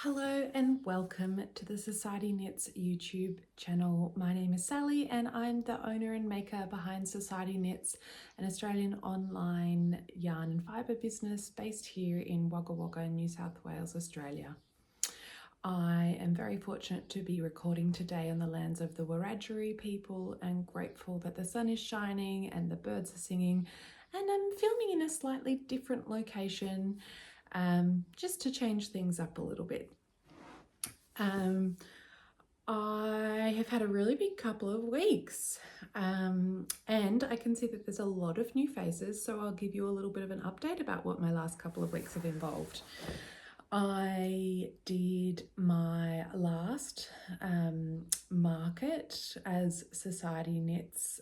Hello and welcome to the Society Knits YouTube channel. My name is Sally and I'm the owner and maker behind Society Knits, an Australian online yarn and fibre business based here in Wagga Wagga, New South Wales, Australia. I am very fortunate to be recording today on the lands of the Wiradjuri people and grateful that the sun is shining and the birds are singing, and I'm filming in a slightly different location just to change things up a little bit. I have had a really big couple of weeks and I can see that there's a lot of new faces, so I'll give you a little bit of an update about what my last couple of weeks have involved. I did my last market as Society Knits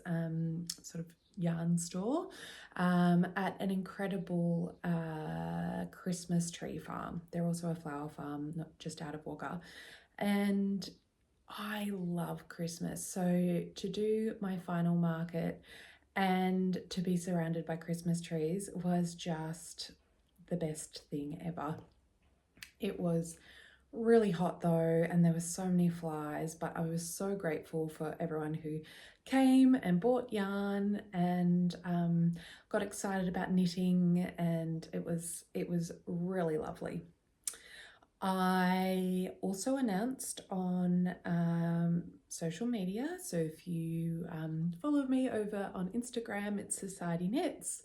sort of yarn store at an incredible Christmas tree farm. They're also a flower farm, not just out of Wagga, and I love Christmas. So to do my final market and to be surrounded by Christmas trees was just the best thing ever. It was really hot though, and there were so many flies, but I was so grateful for everyone who came and bought yarn and got excited about knitting, and it was really lovely. I also announced on social media, so if you follow me over on Instagram, it's Society Knits,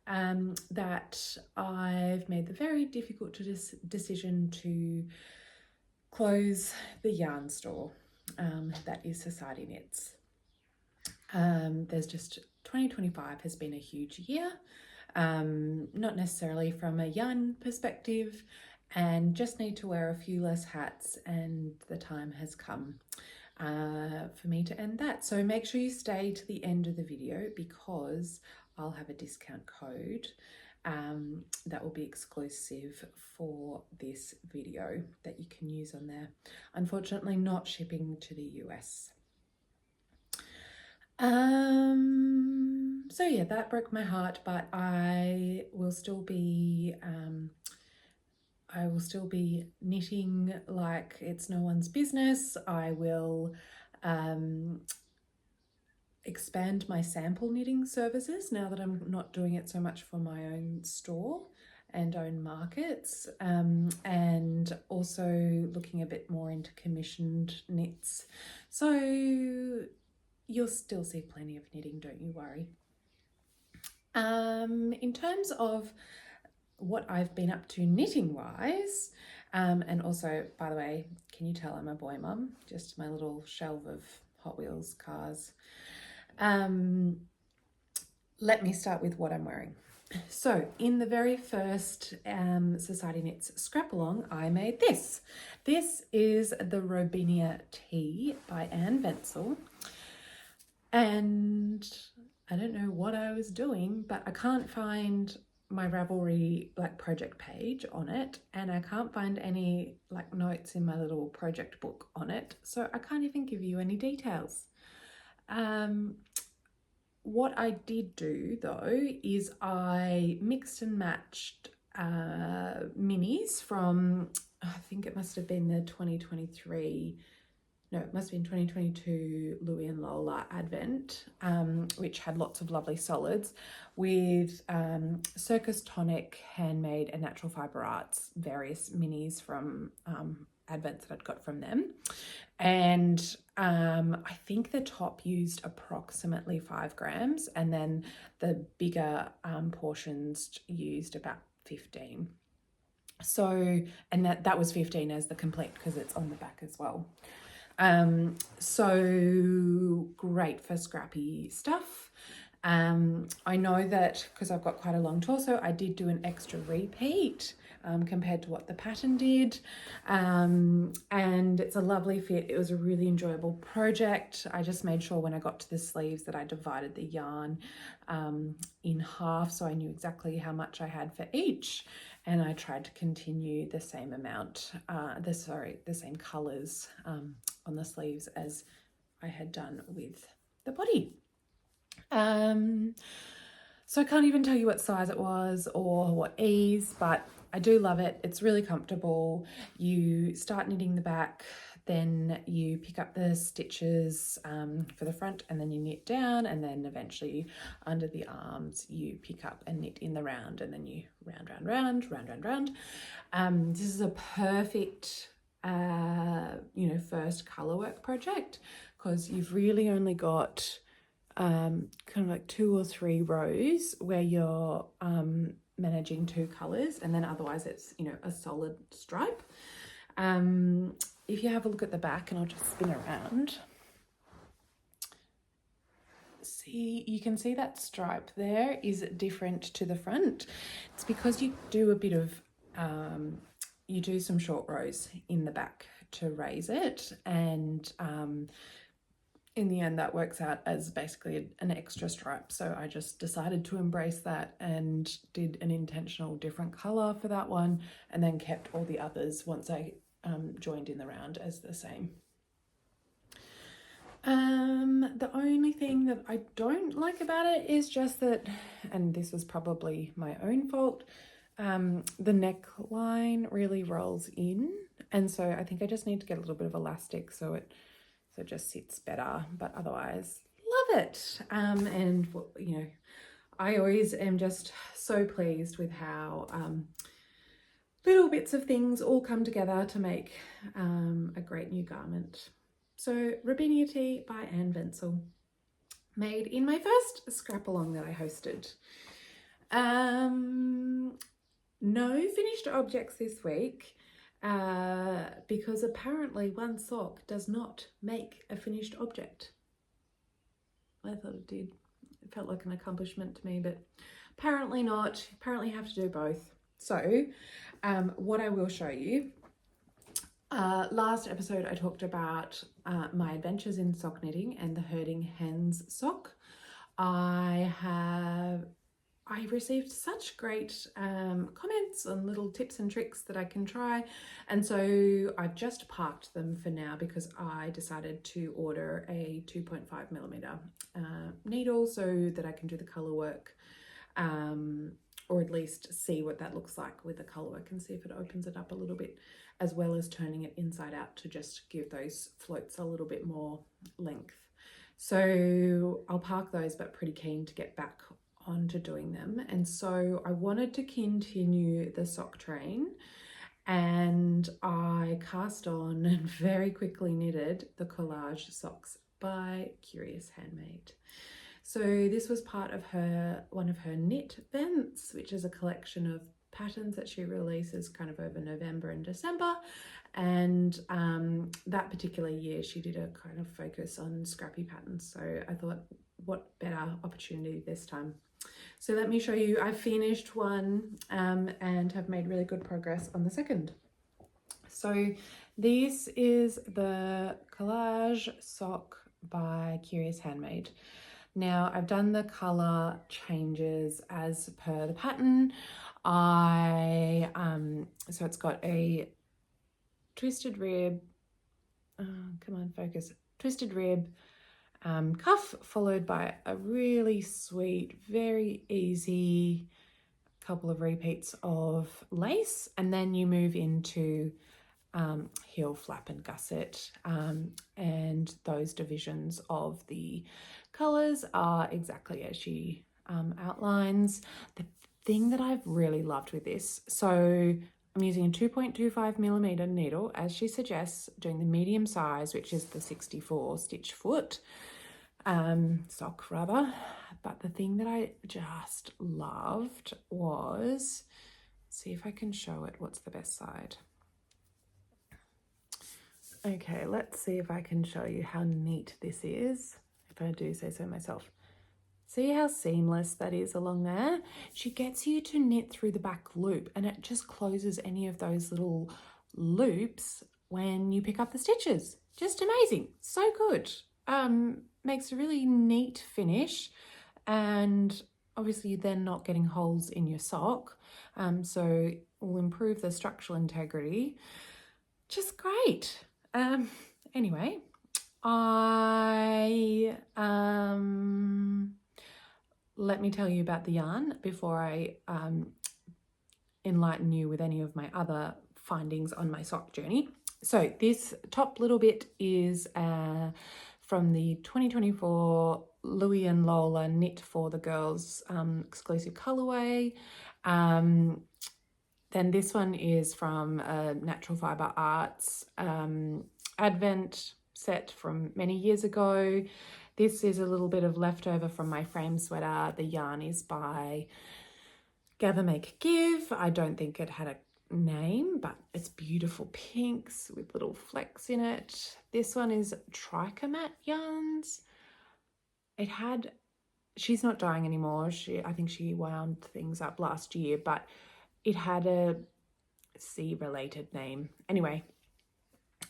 that I've made the very difficult decision to close the yarn store that is Society Knits. There's just 2025 has been a huge year, not necessarily from a yarn perspective, and just need to wear a few less hats, and the time has come for me to end that. So make sure you stay to the end of the video because I'll have a discount code that will be exclusive for this video that you can use on there. Unfortunately, not shipping to the US. So yeah, that broke my heart, but I will still be knitting like it's no one's business. I will expand my sample knitting services now that I'm not doing it so much for my own store and own markets, and also looking a bit more into commissioned knits. So you'll still see plenty of knitting, don't you worry. In terms of what I've been up to knitting wise, and also, by the way, can you tell I'm a boy mum? Just my little shelf of Hot Wheels cars. Let me start with what I'm wearing. So in the very first Society Knits Scrapalong, I made this. This is the Robinia tee by Ann Ventzel. And I don't know what I was doing, but I can't find my Ravelry project page on it, and I can't find any notes in my little project book on it, so I can't even give you any details. What I did do though is I mixed and matched minis from, I think it must have been the 2023, no, it must have been 2022 Louie and Lola Advent, which had lots of lovely solids, with Circus Tonic, Handmade and Natural Fibre Arts, various minis from Advents that I'd got from them. And I think the top used approximately 5 grams, and then the bigger portions used about 15. So, and that was 15 as the complete, because it's on the back as well. So great for scrappy stuff. I know that because I've got quite a long torso, I did do an extra repeat compared to what the pattern did, and it's a lovely fit. It was a really enjoyable project. I just made sure when I got to the sleeves that I divided the yarn in half, so I knew exactly how much I had for each, and I tried to continue the same amount, the same colors on the sleeves as I had done with the body. So I can't even tell you what size it was or what ease, but I do love it. It's really comfortable. You start knitting the back, then you pick up the stitches for the front, and then you knit down, and then eventually under the arms you pick up and knit in the round, and then you round, round, round, round, round, round. This is a perfect first color work project, because you've really only got kind of like 2 or 3 rows where you're managing 2 colors, and then otherwise it's a solid stripe. If you have a look at the back, and I'll just spin around, see, you can see that stripe there is different to the front. It's because you do a bit of you do some short rows in the back to raise it, and in the end that works out as basically an extra stripe. So I just decided to embrace that and did an intentional different color for that one, and then kept all the others once I joined in the round as the same. The only thing that I don't like about it is just that, and this was probably my own fault, the neckline really rolls in, and so I think I just need to get a little bit of elastic so it just sits better, but otherwise love it. And I always am just so pleased with how little bits of things all come together to make a great new garment. So Robinia Tea by Ann Ventzel, made in my first scrap-along that I hosted. No finished objects this week, because apparently one sock does not make a finished object. I thought it did. It felt like an accomplishment to me, but apparently not. Apparently you have to do both. So what I will show you, last episode I talked about my adventures in sock knitting and the herding hens sock. I received such great comments and little tips and tricks that I can try, and so I've just parked them for now because I decided to order a 2.5mm needle so that I can do the colour work, or at least see what that looks like with the colour work and see if it opens it up a little bit, as well as turning it inside out to just give those floats a little bit more length. So I'll park those, but pretty keen to get back onto doing them. And so I wanted to continue the sock train, and I cast on and very quickly knitted the Collage socks by Curious Handmade. So this was part of one of her knit events, which is a collection of patterns that she releases kind of over November and December. And that particular year she did a kind of focus on scrappy patterns. So I thought, what better opportunity this time. So let me show you. I finished one and have made really good progress on the second. So this is the Collage sock by Curious Handmade. Now I've done the colour changes as per the pattern. So it's got a twisted rib, come on focus, twisted rib, cuff, followed by a really sweet, very easy couple of repeats of lace, and then you move into heel, flap and gusset, and those divisions of the colours are exactly as she outlines. The thing that I've really loved with this, so I'm using a 2.25mm needle as she suggests, doing the medium size, which is the 64 stitch foot sock rather. But the thing that I just loved was, see if I can show it, what's the best side. Okay, let's see if I can show you how neat this is, if I do say so myself. See how seamless that is along there? She gets you to knit through the back loop, and it just closes any of those little loops when you pick up the stitches. Just amazing, so good. Makes a really neat finish, and obviously you're then not getting holes in your sock, so it will improve the structural integrity. Just great. Anyway, I let me tell you about the yarn before I enlighten you with any of my other findings on my sock journey. So this top little bit is from the 2024 Louis and Lola Knit for the Girls exclusive colorway. Then this one is from Natural Fiber Arts Advent set from many years ago. This is a little bit of leftover from my frame sweater. The yarn is by Gather Make Give. I don't think it had a name, but it's beautiful pinks with little flecks in it. This one is Trichomat Yarns. She's not dyeing anymore. I think she wound things up last year, but it had a C related name. Anyway,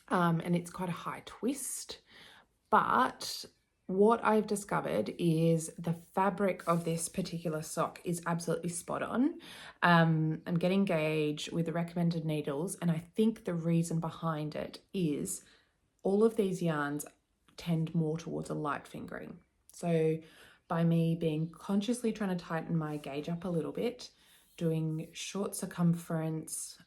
and it's quite a high twist, but what I've discovered is the fabric of this particular sock is absolutely spot on. I'm getting gauge with the recommended needles, and I think the reason behind it is all of these yarns tend more towards a light fingering. So by me being consciously trying to tighten my gauge up a little bit, doing short circumference,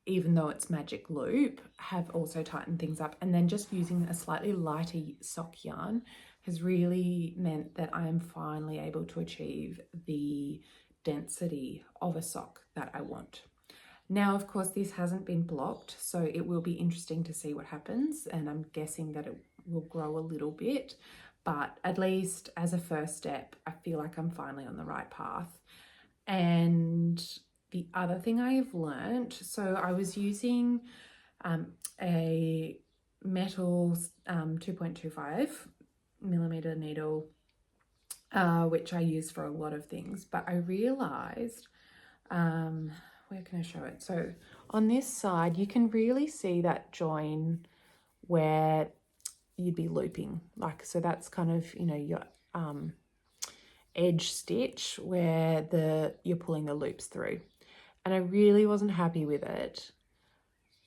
even though it's magic loop, have also tightened things up. And then just using a slightly lighter sock yarn has really meant that I am finally able to achieve the density of a sock that I want. Now, of course, this hasn't been blocked, so it will be interesting to see what happens. And I'm guessing that it will grow a little bit, but at least as a first step, I feel like I'm finally on the right path. And the other thing I've learned, so I was using a metal 2.25 millimeter needle, which I use for a lot of things, but I realized, where can I show it? So on this side, you can really see that join where you'd be looping, like, so that's kind of, you know, your edge stitch where you're pulling the loops through. And I really wasn't happy with it,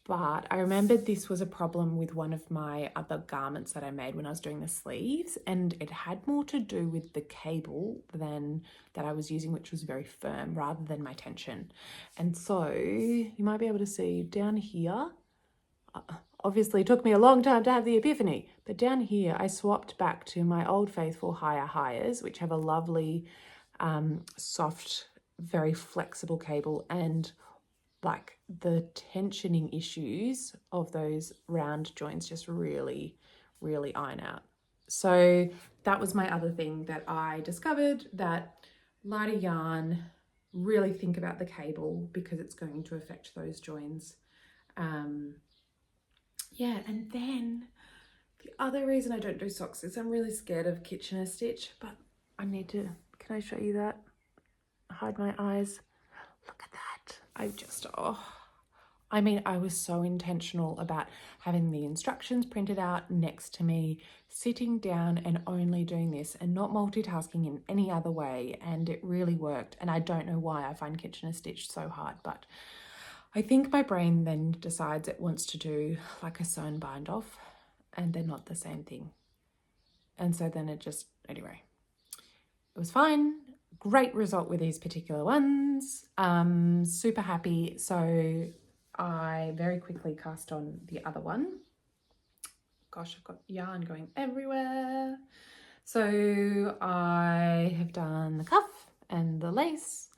but I remembered this was a problem with one of my other garments that I made when I was doing the sleeves, and it had more to do with the cable than that I was using, which was very firm rather than my tension. And so you might be able to see down here, obviously it took me a long time to have the epiphany, but down here I swapped back to my old faithful Higher Highers, which have a lovely soft, very flexible cable, and like the tensioning issues of those round joints just really, really iron out. So that was my other thing that I discovered, that lighter yarn, really think about the cable because it's going to affect those joins. Yeah, and then the other reason I don't do socks is I'm really scared of Kitchener stitch, but I need to, can I show you that? Hide my eyes. Look at that. I was so intentional about having the instructions printed out next to me, sitting down and only doing this and not multitasking in any other way, and it really worked. And I don't know why I find Kitchener stitch so hard, but I think my brain then decides it wants to do like a sewn bind off, and they're not the same thing. And so then anyway, it was fine. Great result with these particular ones. Super happy. So I very quickly cast on the other one. Gosh, I've got yarn going everywhere. So I have done the cuff and the lace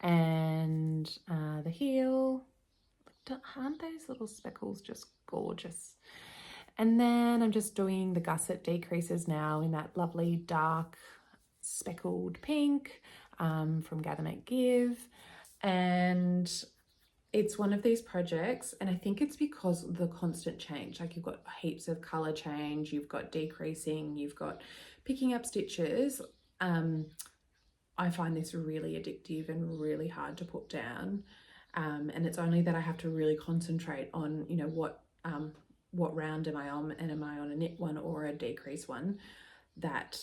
and the heel. Aren't those little speckles just gorgeous? And then I'm just doing the gusset decreases now in that lovely dark speckled pink from Gather Make Give. And it's one of these projects, and I think it's because of the constant change. Like, you've got heaps of color change, you've got decreasing, you've got picking up stitches. I find this really addictive and really hard to put down. And it's only that I have to really concentrate on, you know, what round am I on, and am I on a knit one or a decrease one, that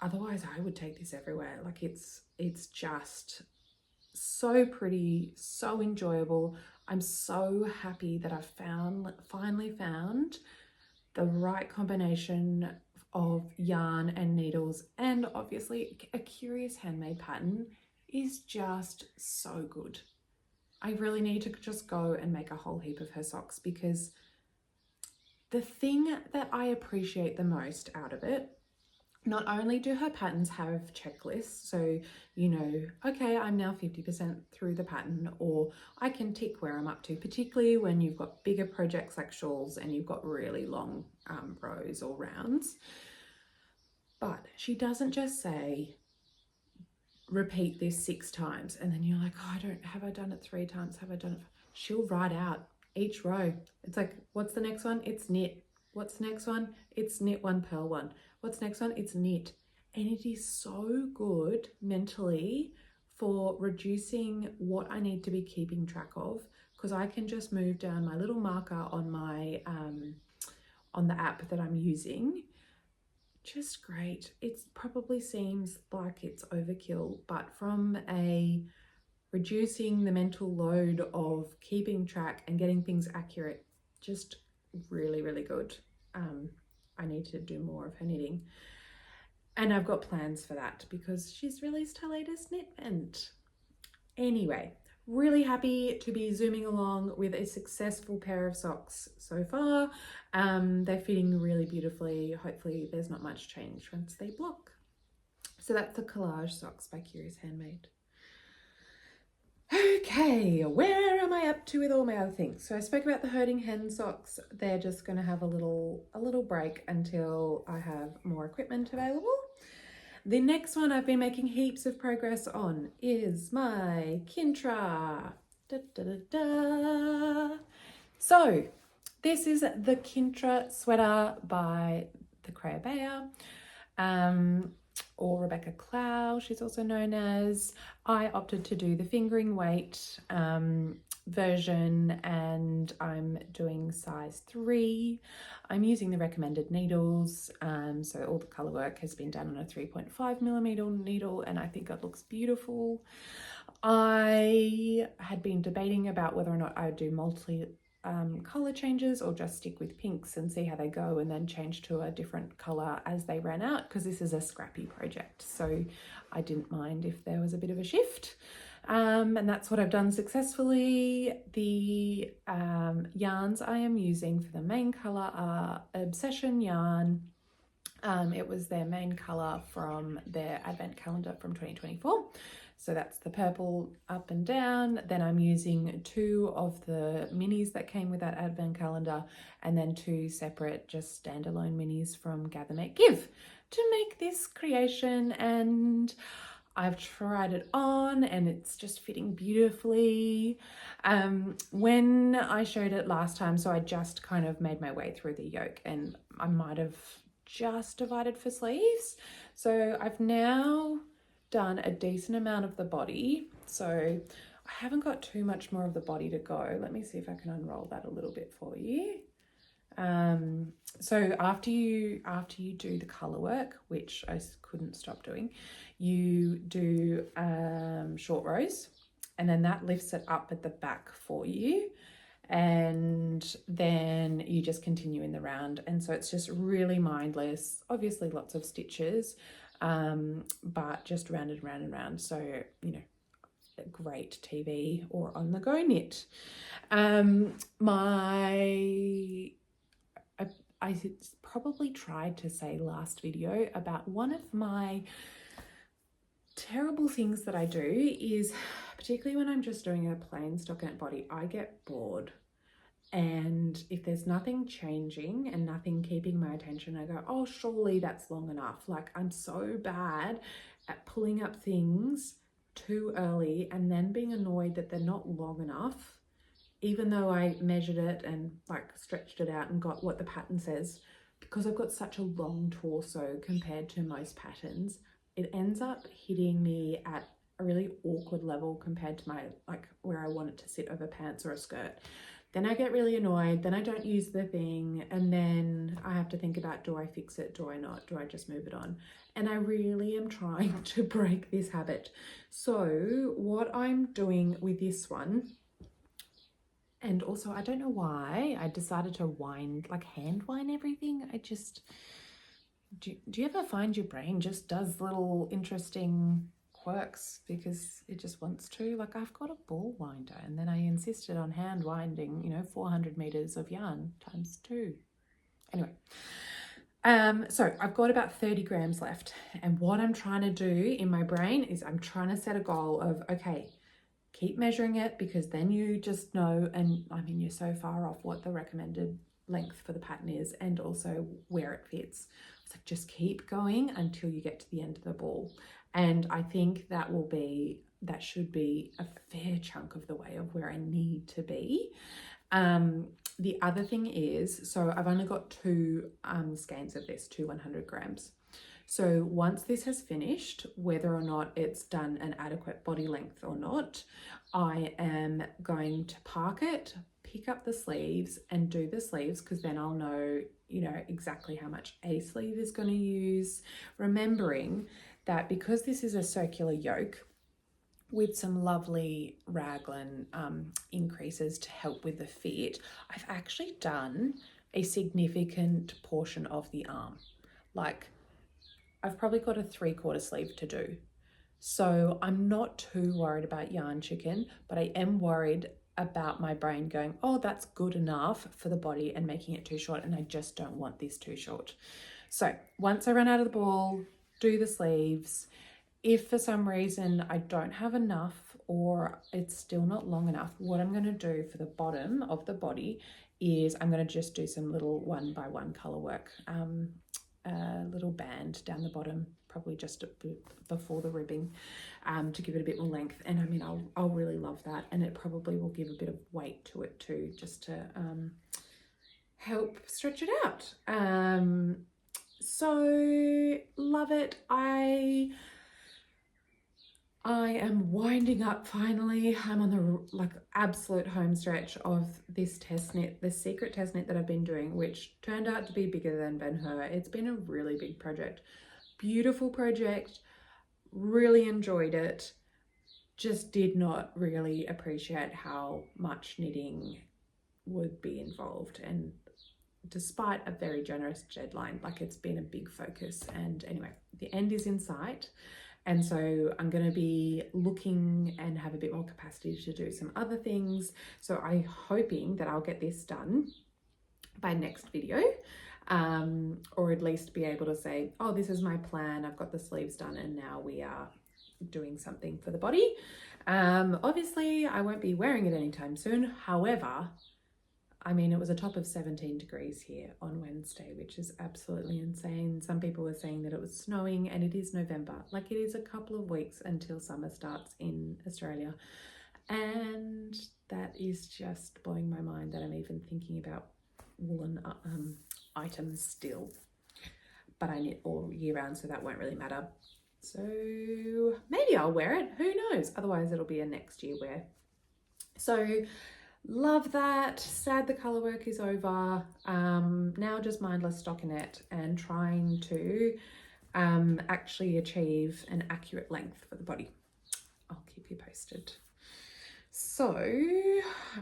otherwise I would take this everywhere. Like, it's just so pretty, so enjoyable. I'm so happy that I've finally found the right combination of yarn and needles, and obviously a curious handmade pattern is just so good. I really need to just go and make a whole heap of her socks, because the thing that I appreciate the most out of it, not only do her patterns have checklists, so you know, okay, I'm now 50% through the pattern, or I can tick where I'm up to, particularly when you've got bigger projects like shawls and you've got really long rows or rounds. But she doesn't just say, repeat this 6 times, and then you're like, oh, have I done it 3 times? Have I done it? She'll write out each row. It's like, what's the next one? It's knit. What's the next one? It's knit 1, purl 1. What's the next one? It's knit. And it is so good mentally for reducing what I need to be keeping track of, because I can just move down my little marker on my on the app that I'm using. Just great. It probably seems like it's overkill, but from a reducing the mental load of keeping track and getting things accurate, just really, really good. I need to do more of her knitting, and I've got plans for that because she's released her latest knit vent. Anyway, really happy to be zooming along with a successful pair of socks so far. They're fitting really beautifully. Hopefully there's not much change once they block. So that's the Collage socks by Curious Handmade. Okay, where am I up to with all my other things? So I spoke about the Herding Hen socks. They're just going to have a little break until I have more equipment available. The next one I've been making heaps of progress on is my Kintra. Da, da, da, da. So this is the Kintra sweater by the Crayabea, or Rebecca Clow, she's also known as. I opted to do the fingering weight version, and I'm doing size 3. I'm using the recommended needles, so all the color work has been done on a 3.5mm needle, and I think it looks beautiful. I had been debating about whether or not I would do multi color changes or just stick with pinks and see how they go, and then change to a different color as they ran out, because this is a scrappy project, so I didn't mind if there was a bit of a shift. And that's what I've done successfully. The yarns I am using for the main color are Obsession yarn. It was their main color from their advent calendar from 2024. So that's the purple up and down. Then I'm using 2 of the minis that came with that advent calendar, and then 2 separate just standalone minis from Gather Make Give to make this creation. And I've tried it on and it's just fitting beautifully. When I showed it last time, so I just kind of made my way through the yoke, and I might have just divided for sleeves. So I've now done a decent amount of the body, so I haven't got too much more of the body to go. Let me see if I can unroll that a little bit for you. So after you do the color work, which I couldn't stop doing, you do short rows, and then that lifts it up at the back for you, and then you just continue in the round. And so it's just really mindless, obviously lots of stitches, but just round and round and round. So, you know, great TV or on the go knit. I probably tried to say last video about one of my terrible things that I do is, particularly when I'm just doing a plain stockinette body, I get bored. And if there's nothing changing and nothing keeping my attention, I go, oh, surely that's long enough. Like, I'm so bad at pulling up things too early and then being annoyed that they're not long enough, even though I measured it and like stretched it out and got what the pattern says. Because I've got such a long torso compared to most patterns, it ends up hitting me at a really awkward level compared to my, like, where I want it to sit over pants or a skirt. Then I get really annoyed, then I don't use the thing, and then I have to think about, do I fix it, do I not, do I just move it on? And I really am trying to break this habit. So what I'm doing with this one, and also I don't know why I decided to wind, like hand wind everything. do you ever find your brain just does little interesting quirks because it just wants to? Like, I've got a ball winder, and then I insisted on hand winding, you know, 400 meters of yarn times 2. Anyway, so I've got about 30 grams left, and what I'm trying to do in my brain is I'm trying to set a goal of, okay, keep measuring it, because then you just know, and I mean, you're so far off what the recommended length for the pattern is and also where it fits. So just keep going until you get to the end of the ball. And I think that should be a fair chunk of the way of where I need to be. The other thing is, so I've only got 2 skeins of this, 2 100 grams. So once this has finished, whether or not it's done an adequate body length or not, I am going to park it, pick up the sleeves and do the sleeves, because then I'll know, you know, exactly how much a sleeve is going to use. Remembering that because this is a circular yoke with some lovely raglan increases to help with the fit, I've actually done a significant portion of the arm. Like, I've probably got a 3/4 sleeve to do. So I'm not too worried about yarn chicken, but I am worried about my brain going, oh, that's good enough for the body, and making it too short, and I just don't want this too short. So once I run out of the ball, do the sleeves. If for some reason I don't have enough or it's still not long enough, what I'm going to do for the bottom of the body is I'm going to just do some little 1x1 color work, a little band down the bottom, probably just before the ribbing, to give it a bit more length. And I mean, I'll really love that, and it probably will give a bit of weight to it too, just to help stretch it out. So love it. I am winding up finally. I'm on the absolute home stretch of this test knit, the secret test knit that I've been doing, which turned out to be bigger than Ben-Hur. It's been a really big project. Beautiful project. Really enjoyed it. Just did not really appreciate how much knitting would be involved. And despite a very generous deadline, like, it's been a big focus. And anyway, the end is in sight. And so I'm going to be looking and have a bit more capacity to do some other things. So I'm hoping that I'll get this done by next video, or at least be able to say, oh, this is my plan. I've got the sleeves done, and now we are doing something for the body. Obviously, I won't be wearing it anytime soon. However, I mean, it was a top of 17 degrees here on Wednesday, which is absolutely insane. Some people were saying that it was snowing, and it is November. Like, it is a couple of weeks until summer starts in Australia. And that is just blowing my mind that I'm even thinking about woolen items still. But I knit all year round, so that won't really matter. So maybe I'll wear it. Who knows? Otherwise, it'll be a next year wear. So love that. Sad the color work is over. Now just mindless stockinette and trying to actually achieve an accurate length for the body. I'll keep you posted. So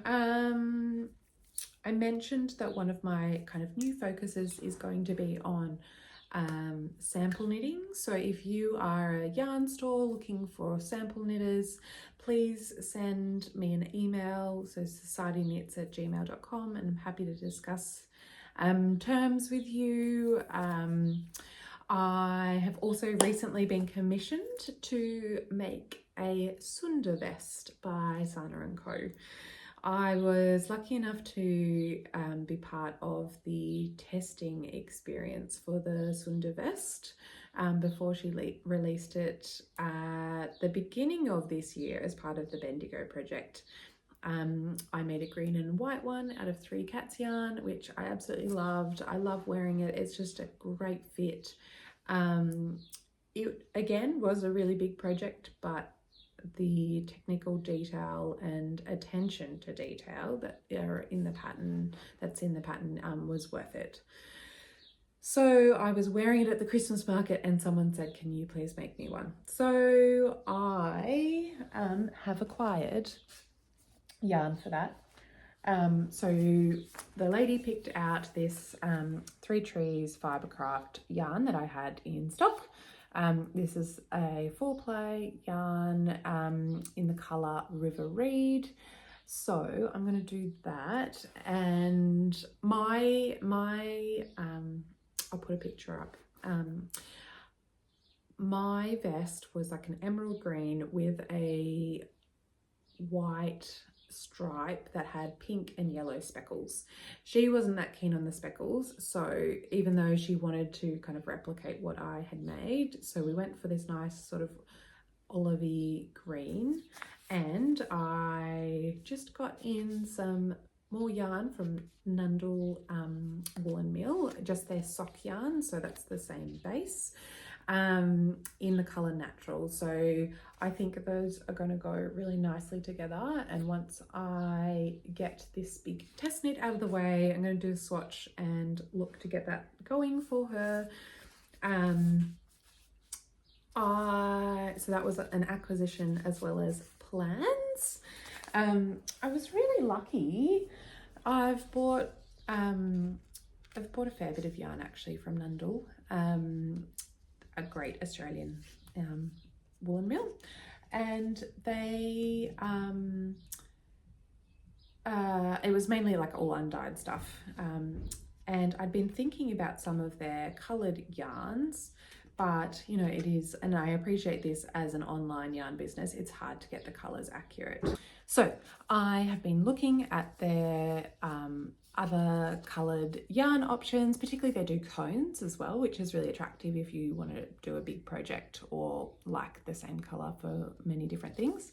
I mentioned that one of my kind of new focuses is going to be on sample knitting. So if you are a yarn store looking for sample knitters, please send me an email, so societyknits@gmail.com, and I'm happy to discuss terms with you. I have also recently been commissioned to make a Sunde Vest by Sana & Co. I was lucky enough to be part of the testing experience for the Sunde Vest before she released it at the beginning of this year as part of the Bendigo project. I made a green and white one out of 3 cats yarn, which I absolutely loved. I love wearing it. It's just a great fit. It again was a really big project, but the technical detail and attention to detail that are in the pattern, was worth it. So I was wearing it at the Christmas market, and someone said, can you please make me one? So I have acquired yarn for that. So the lady picked out this 3 Trees Fibercraft yarn that I had in stock. This is a 4-ply yarn in the colour River Reed. So I'm going to do that, and I'll put a picture up. My vest was like an emerald green with a white stripe that had pink and yellow speckles. She wasn't that keen on the speckles, so even though she wanted to kind of replicate what I had made, so we went for this nice sort of olivey green, and I just got in some more yarn from Nundle Woolen Mill, just their sock yarn, so that's the same base, in the colour Natural. So I think those are going to go really nicely together, and once I get this big test knit out of the way, I'm going to do a swatch and look to get that going for her. So that was an acquisition as well as plans. I was really lucky. I've bought a fair bit of yarn actually from Nundle, a great Australian woolen mill, and they it was mainly like all undyed stuff, and I'd been thinking about some of their coloured yarns, but you know, it is, and I appreciate this as an online yarn business, it's hard to get the colours accurate. So I have been looking at their other coloured yarn options, particularly they do cones as well, which is really attractive if you want to do a big project or like the same colour for many different things.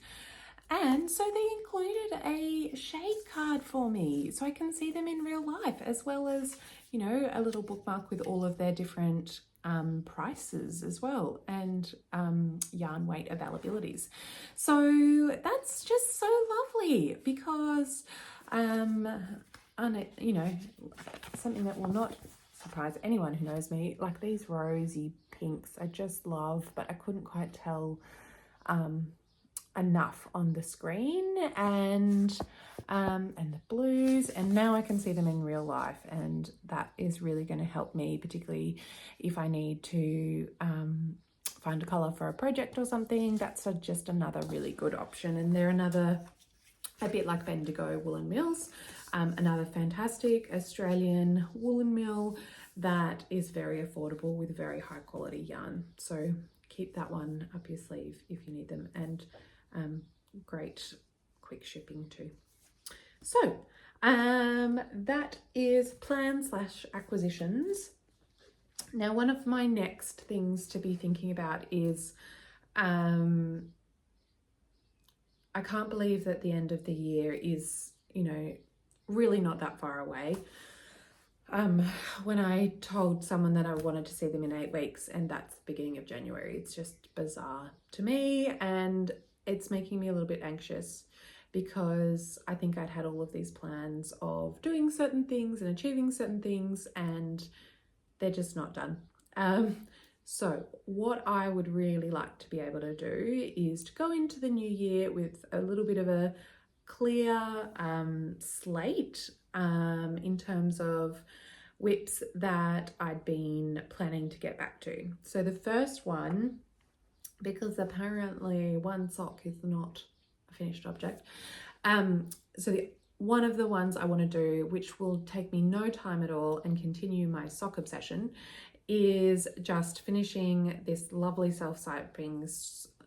And so they included a shade card for me so I can see them in real life, as well as, you know, a little bookmark with all of their different prices as well, and yarn weight availabilities. So that's just so lovely, because you know, something that will not surprise anyone who knows me, like these rosy pinks I just love, but I couldn't quite tell enough on the screen, and the blues, and now I can see them in real life, and that is really going to help me, particularly if I need to find a colour for a project or something. That's just another really good option, and they're a bit like Bendigo Woolen Mills, another fantastic Australian woolen mill that is very affordable with very high quality yarn. So keep that one up your sleeve if you need them, and great quick shipping too. So that is plan/acquisitions. Now, one of my next things to be thinking about is I can't believe that the end of the year is, you know, really not that far away. When I told someone that I wanted to see them in 8 weeks, and that's the beginning of January, it's just bizarre to me, and it's making me a little bit anxious, because I think I'd had all of these plans of doing certain things and achieving certain things, and they're just not done. So what I would really like to be able to do is to go into the new year with a little bit of a clear slate in terms of whips that I'd been planning to get back to. So the first one, because apparently one sock is not a finished object, one of the ones I want to do, which will take me no time at all and continue my sock obsession, is just finishing this lovely self-striping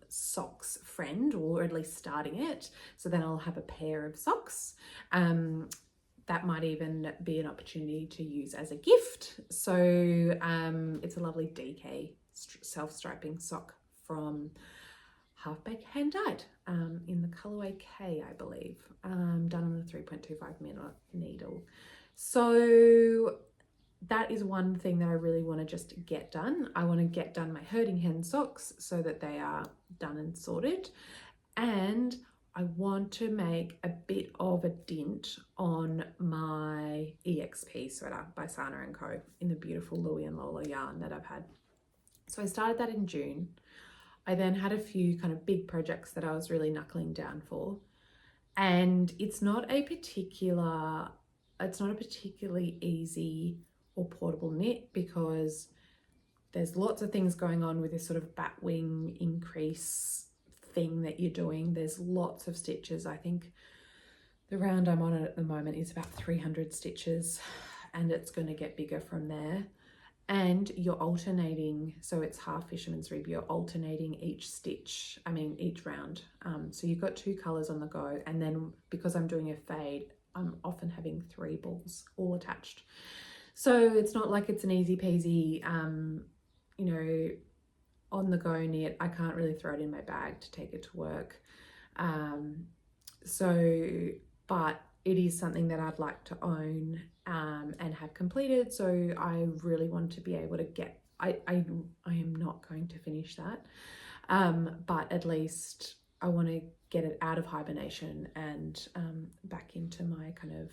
socks friend, or at least starting it, so then I'll have a pair of socks. That might even be an opportunity to use as a gift. So it's a lovely DK self-striping sock from Half Baked Hand Dyed in the colorway K, I believe, done on the 3.25mm needle. So that is one thing that I really want to just get done. I want to get done my Herding Hen socks so that they are done and sorted, and I want to make a bit of a dint on my EXP sweater by Sana & Co. in the beautiful Louie and Lola yarn that I've had. So I started that in June. I then had a few kind of big projects that I was really knuckling down for. And it's not a particularly easy or portable knit, because there's lots of things going on with this sort of bat wing increase thing that you're doing. There's lots of stitches. I think the round I'm on at the moment is about 300 stitches, and it's going to get bigger from there. And you're alternating, so it's half fisherman's rib, you're alternating each stitch, each round. So you've got 2 colors on the go, and then because I'm doing a fade, I'm often having 3 balls all attached. So it's not like it's an easy peasy, you know, on the go knit. I can't really throw it in my bag to take it to work. But it is something that I'd like to own and have completed. So I really want to be able to get, I am not going to finish that, but at least I want to get it out of hibernation and back into my kind of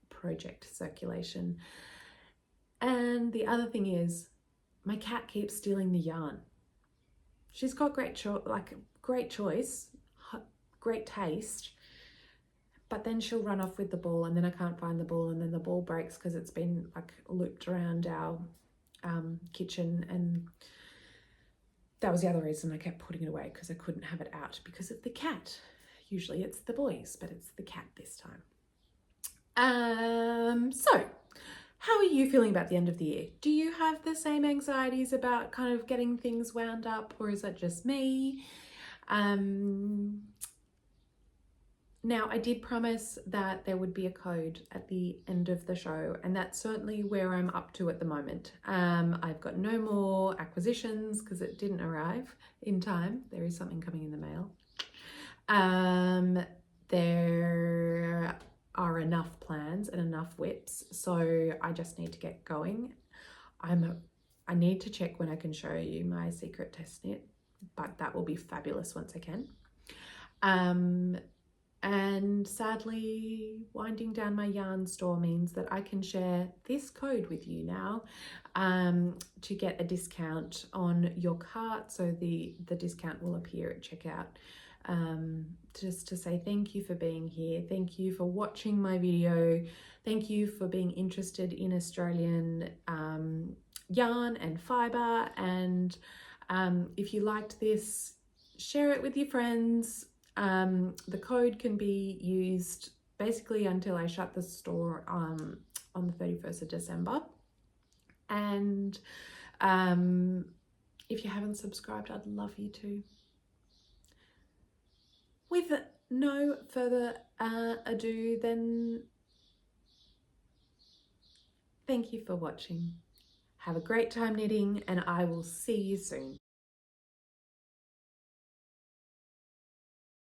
project circulation. And the other thing is, my cat keeps stealing the yarn. She's got great choice, great taste, but then she'll run off with the ball, and then I can't find the ball, and then the ball breaks because it's been like looped around our kitchen. And that was the other reason I kept putting it away, because I couldn't have it out because of the cat. Usually it's the boys, but it's the cat this time. So how are you feeling about the end of the year? Do you have the same anxieties about kind of getting things wound up, or is that just me? Now, I did promise that there would be a code at the end of the show, and that's certainly where I'm up to at the moment. I've got no more acquisitions because it didn't arrive in time. There is something coming in the mail. There are enough plans and enough whips, so I just need to get going. I need to check when I can show you my secret test knit, but that will be fabulous once I can. And sadly, winding down my yarn store means that I can share this code with you now to get a discount on your cart. So the discount will appear at checkout. Just to say thank you for being here. Thank you for watching my video. Thank you for being interested in Australian yarn and fibre. And if you liked this, share it with your friends. The code can be used basically until I shut the store on the 31st of December. And if you haven't subscribed, I'd love you to. With no further ado, then thank you for watching. Have a great time knitting, and I will see you soon.